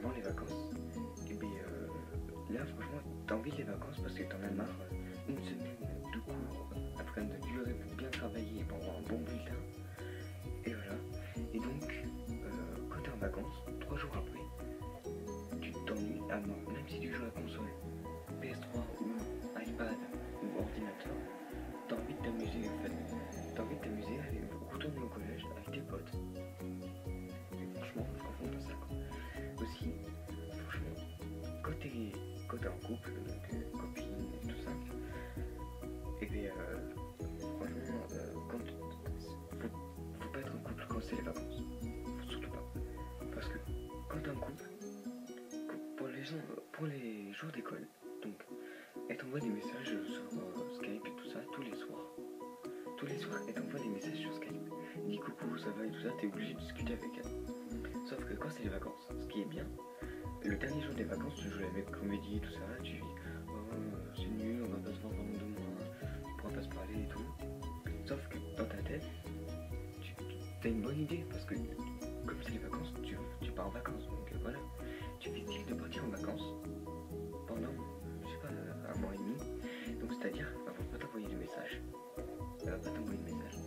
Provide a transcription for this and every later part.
avant les vacances, et bien là franchement t'as envie des vacances parce que t'en as marre, une semaine de cours en train de durer pour bien travailler et pour avoir un bon bulletin, et voilà. Et donc quand t'es en vacances, 3 jours après, tu t'ennuies à mort, même si tu joues à la console, PS3 ou iPad ou ordinateur, t'as envie de t'amuser en fait. T'as envie de t'amuser, aller retourner au collège avec tes potes. Et franchement, je comprends pas ça quoi. Aussi, franchement, quand t'es en couple, donc copine et tout ça, et bien franchement, faut pas être en couple quand c'est les vacances. Faut surtout pas. Parce que quand t'es en couple, pour les jours d'école, donc elle t'envoie des messages sur Skype et tout ça tous les soirs. Tous les soirs, elle t'envoie des messages sur Skype. Elle dit coucou, ça va et tout ça, t'es obligé de discuter avec elle. Sauf que quand c'est les vacances, ce qui est bien, le dernier jour des vacances, tu joues la même comédie et tout ça, tu dis oh c'est nul, on va pas se voir pendant 2 mois, on pourra pas se parler et tout. Sauf que dans ta tête, t'as une bonne idée parce que comme c'est les vacances, tu pars en vacances. Donc voilà, tu décides de partir en vacances pendant, je sais pas, 1 mois et demi. Donc c'est-à-dire, elle va pas t'envoyer de message. Elle va pas t'envoyer de message.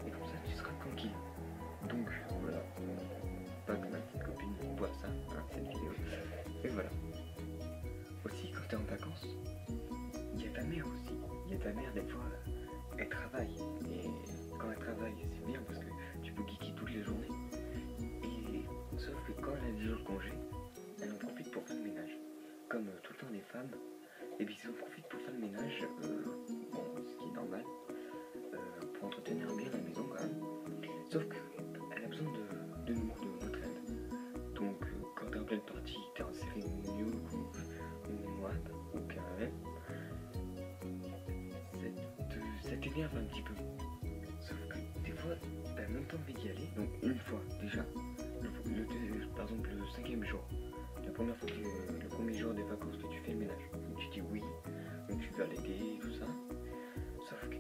Et comme ça, tu seras tranquille. Donc voilà, pas que ma petite copine voit ça, hein, cette vidéo. Et voilà. Aussi, quand t'es en vacances, il y a ta mère aussi. Il y a ta mère, des fois, elle travaille. Et quand elle travaille, c'est bien parce que tu peux geeker toutes les journées. Et sauf que quand elle a des jours de congé, elle en profite pour faire le ménage. Comme tout le temps les femmes, et puis ils en profitent pour faire le ménage, bon, ce qui est normal, pour entretenir bien la maison quand même. Sauf qu'elle a besoin de nous, de notre aide. Donc quand t'es en pleine partie, t'es en cérémonie ou moine ou carré, ça t'énerve un petit peu. Sauf que des fois, t'as même pas envie d'y aller. Donc une fois déjà, par exemple le 5e jour, la première fois le premier jour des vacances que tu fais le ménage, donc tu dis oui, donc tu vas l'aider et tout ça. Sauf que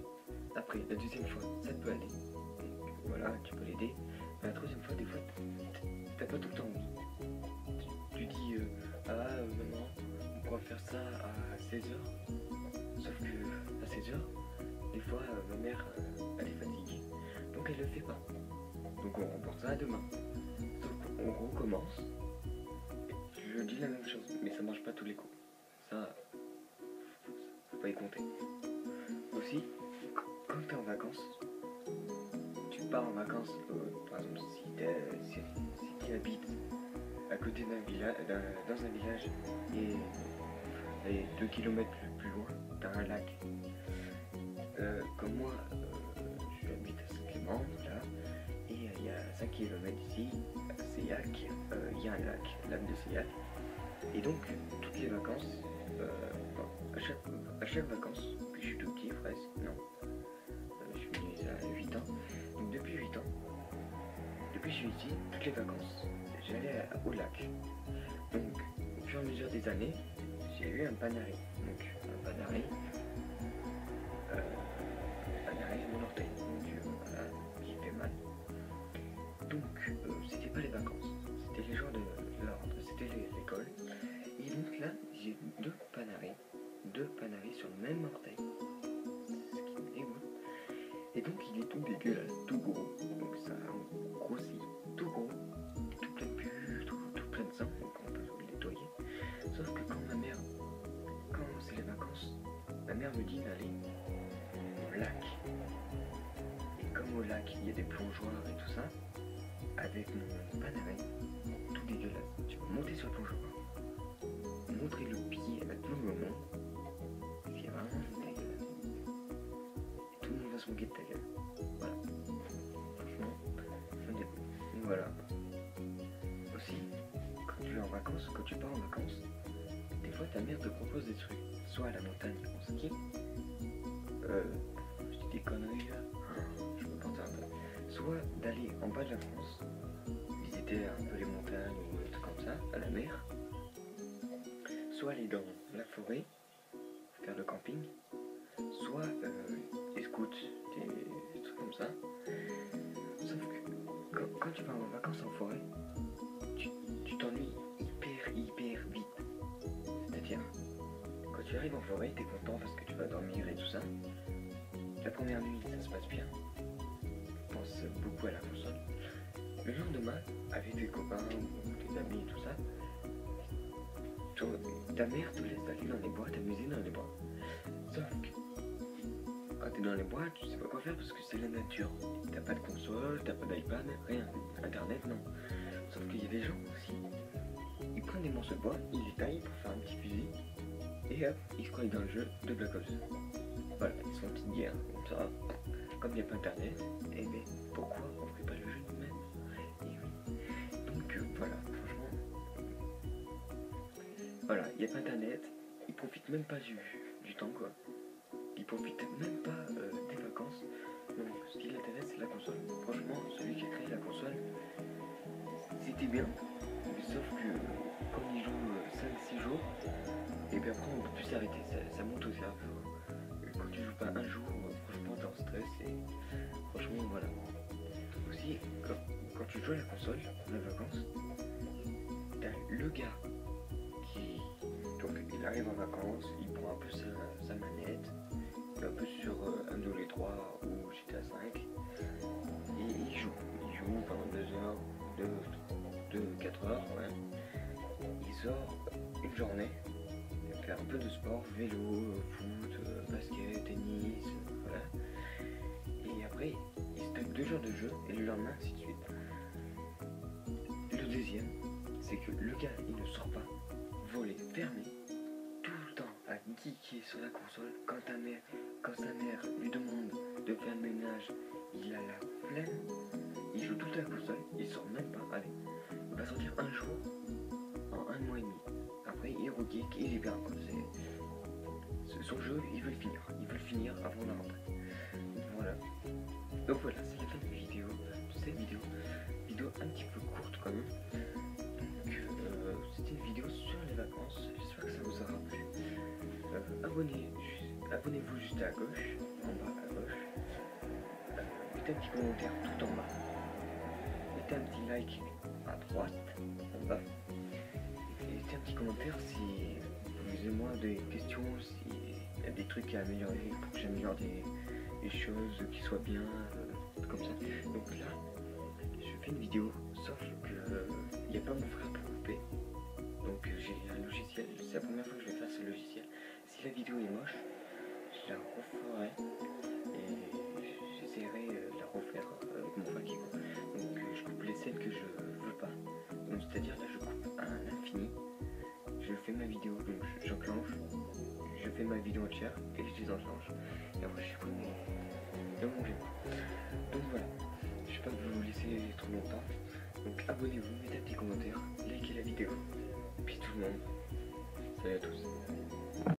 après la deuxième fois, ça peut aller. Donc voilà, tu peux l'aider. Mais la troisième fois, des fois, t'as pas tout le temps envie. Tu dis maman, on pourra faire ça à 16h. Sauf que à 16h, des fois ma mère elle est fatiguée. Donc elle le fait pas. Donc on reporte ça à demain. Donc on recommence. Je dis la même chose, mais ça marche pas tous les coups. Ça, faut pas y compter. Aussi, quand t'es en vacances, tu pars en vacances, par exemple si tu habites à côté d'un village, dans un village et 2 km plus loin, t'as un lac. Comme moi, j'habite à Saint-Clément, là, et il y a 5 km d'ici, à Seillac, il y a un lac de Seillac. Et donc, toutes les vacances, à chaque vacances, depuis que je suis tout petit, presque, non, je suis venu à 8 ans, donc depuis 8 ans, depuis que je suis ici, toutes les vacances, j'allais au lac. Donc, au fur et à mesure des années, j'ai eu un panari. Donc, un panari, mon orteil, mon dieu, voilà, qui fait mal. Donc, c'était pas les vacances, c'était les jours de la rentrée, c'était l'école. Et donc là, j'ai deux panaris sur le même orteil, ce qui me dégoûte. Et donc, il est tout dégueulasse, tout gros, donc ça grossit, tout gros, tout plein de pus, tout plein de sang, donc on peut le nettoyer. Sauf que quand c'est les vacances, ma mère me dit d'aller au lac. Et comme au lac, il y a des plongeoires et tout ça, avec mon panari, tout dégueulasse, tu peux monter sur le plongeoir, montrer le pied à tout le monde, c'est vraiment dégueulasse. Et tout le monde va se moquer de ta gueule. Voilà. Franchement, ça me dégoûte. Donc voilà. Aussi, quand tu es en vacances, quand tu pars en vacances, des fois ta mère te propose des trucs, soit à la montagne en ski, je dis des conneries là, je me pense un peu, soit d'aller en bas de la France, visiter un peu les montagnes ou des trucs comme ça, à la mer, soit aller dans la forêt, faire le camping, soit des scouts, des trucs comme ça. Sauf que quand tu vas en vacances en forêt, tu t'ennuies tu arrives en forêt, t'es content parce que tu vas dormir et tout ça. La première nuit, ça se passe bien. Tu penses beaucoup à la console. Le lendemain, avec tes copains ou tes amis et tout ça, ta mère te laisse aller dans les bois, t'amuser dans les bois. Sauf que quand t'es dans les bois, tu sais pas quoi faire parce que c'est la nature. T'as pas de console, t'as pas d'iPad, rien. Internet, non. Sauf qu'il y a des gens aussi. Ils prennent des morceaux de bois, ils les taillent pour faire un petit fusil. Et hop, ils se croient dans le jeu de Black Ops. Voilà, ils sont en petite guerre, comme ça. Comme il n'y a pas internet, et bien pourquoi on ferait pas le jeu nous-mêmes? Et oui. Donc voilà, franchement. Voilà, il n'y a pas internet, ils profitent même pas du temps quoi. Ils profitent même pas des vacances. Donc ce qui l'intéresse c'est la console. Franchement, celui qui a créé la console, c'était bien. Mais sauf que quand il joue 5-6 jours, et bien après on peut plus s'arrêter, ça monte au cerveau. Quand tu joues pas un jour, franchement t'es en stress et franchement voilà. Aussi, quand tu joues à la console, dans les vacances, t'as le gars qui, donc il arrive en vacances, il prend un peu sa manette, un peu sur Halo 3 ou GTA 5, et il joue pendant 2 heures, 4 heures, ouais. Il sort une journée, il fait un peu de sport, vélo, foot, basket, tennis, voilà. Et après, il se tape 2 jours de jeu, et le lendemain, ainsi de suite. Le deuxième, c'est que le gars, il ne sort pas, volé, fermé, tout le temps à geeker sur la console. Quand sa mère lui demande de faire le ménage, il a la flemme, il joue toute la console, il sort même pas, allez, il va sortir un jour, en 1 mois et demi. Après, il regeek, il est bien, son jeu, il veut le finir avant la rentrée. Voilà. Donc voilà, c'est la fin de cette vidéo un petit peu courte quand même. Donc c'était une vidéo sur les vacances, j'espère que ça vous aura plu. Abonnez-vous juste à gauche, en bas à gauche. Mettez un petit commentaire tout en bas. Mettez un petit like à droite, en bas. Et mettez un petit commentaire si vous avez moins des questions, s'il y a des trucs à améliorer pour que j'améliore des choses qui soient bien, comme ça. Donc là, je fais une vidéo, sauf que il n'y a pas mon frère pour couper. Donc j'ai un logiciel, c'est la première fois que je vais faire ce logiciel. Si la vidéo est moche, je la referai et j'essaierai de la refaire avec mon frère qui coupe. Donc je coupe les scènes que je veux pas. Donc c'est-à-dire là je coupe à un infini. Je fais ma vidéo, donc j'enclenche, je fais ma vidéo entière et je désenclenche. Et après je supprime de mon jeu. Donc voilà, je vais pas vous laisser trop longtemps. Donc abonnez-vous, mettez un petit commentaire, likez la vidéo. Et puis tout le monde, salut à tous.